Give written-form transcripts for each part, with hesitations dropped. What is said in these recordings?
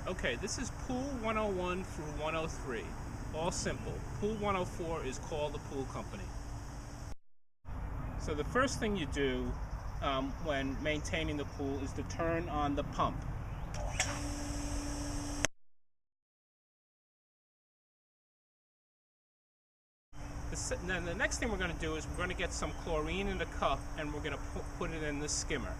Okay, this is pool 101 through 103. All simple. Pool 104 is called the pool company. So the first thing you do when maintaining the pool is to turn on the pump. Then the next thing we're going to do is we're going to get some chlorine in a cup and we're going to put it in the skimmer.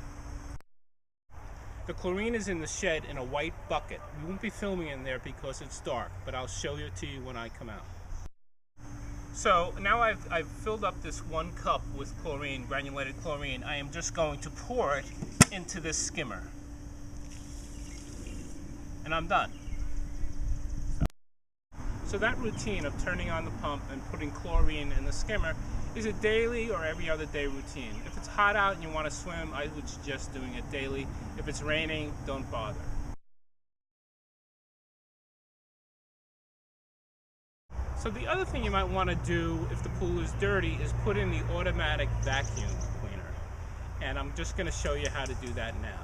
The chlorine is in the shed in a white bucket. We won't be filming in there because it's dark, but I'll show it to you when I come out. So now I've filled up this 1 cup with chlorine, granulated chlorine. I am just going to pour it into this skimmer. And I'm done. So that routine of turning on the pump and putting chlorine in the skimmer is a daily or every other day routine. If it's hot out and you want to swim, I would suggest doing it daily. If it's raining, don't bother. So the other thing you might want to do if the pool is dirty is put in the automatic vacuum cleaner. And I'm just going to show you how to do that now.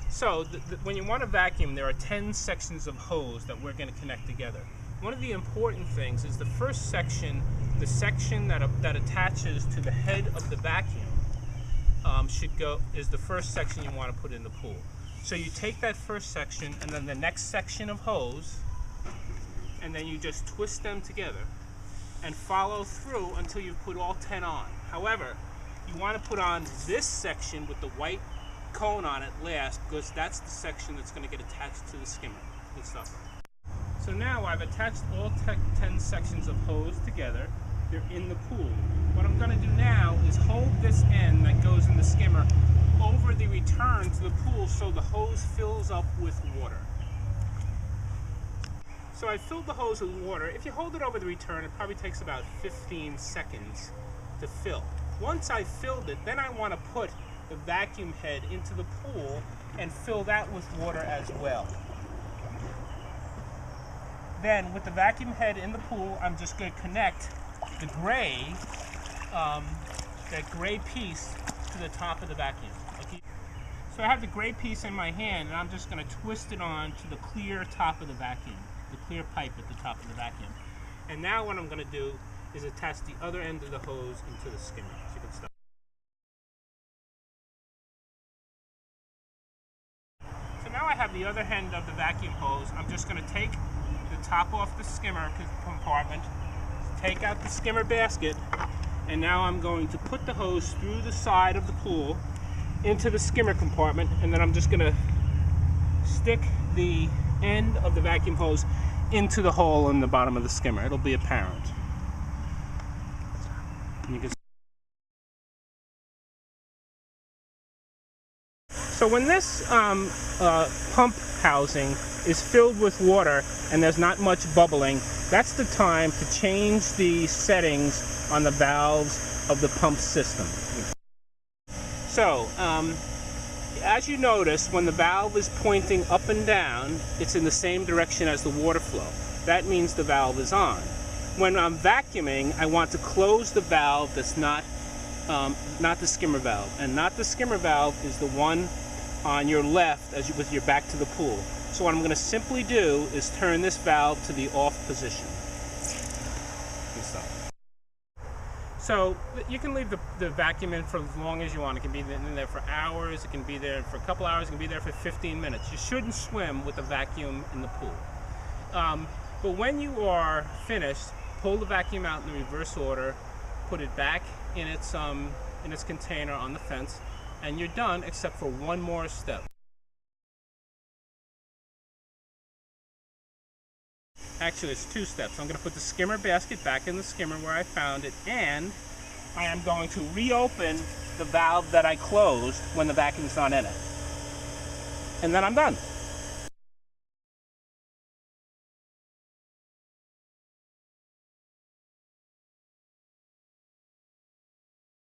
So when you want to vacuum, there are 10 sections of hose that we're going to connect together. One of the important things is the first section, the section that attaches to the head of the vacuum, is the first section you want to put in the pool. So you take that first section and then the next section of hose, and then you just twist them together and follow through until you've put all 10 on. However, you want to put on this section with the white cone on it last, because that's the section that's going to get attached to the skimmer. Good stuff. So now I've attached all 10 sections of hose together. They're in the pool. What I'm going to do now is hold this end that goes in the skimmer over the return to the pool so the hose fills up with water. So I filled the hose with water. If you hold it over the return, it probably takes about 15 seconds to fill. Once I filled it, then I want to put the vacuum head into the pool and fill that with water as well. Then with the vacuum head in the pool, I'm just going to connect the gray, that gray piece to the top of the vacuum. Okay? So I have the gray piece in my hand and I'm just going to twist it on to the clear top of the vacuum, the clear pipe at the top of the vacuum. And now what I'm going to do is attach the other end of the hose into the skimmer. So you can stop. So now I have the other end of the vacuum hose. I'm just going to take the top off the skimmer compartment, take out the skimmer basket, and now I'm going to put the hose through the side of the pool into the skimmer compartment, and then I'm just going to stick the end of the vacuum hose into the hole in the bottom of the skimmer. It'll be apparent. You can So when this pump housing is filled with water and there's not much bubbling, that's the time to change the settings on the valves of the pump system. So, as you notice, when the valve is pointing up and down, it's in the same direction as the water flow. That means the valve is on. When I'm vacuuming, I want to close the valve that's not the skimmer valve. And not the skimmer valve is the one on your left with your back to the pool. So what I'm going to simply do is turn this valve to the off position. So you can leave the vacuum in for as long as you want. It can be in there for hours, it can be there for a couple hours, it can be there for 15 minutes. You shouldn't swim with a vacuum in the pool. But when you are finished, pull the vacuum out in the reverse order, put it back in its container on the fence, and you're done except for one more step. Actually, it's 2 steps. I'm going to put the skimmer basket back in the skimmer where I found it, and I am going to reopen the valve that I closed when the vacuum's not in it. And then I'm done.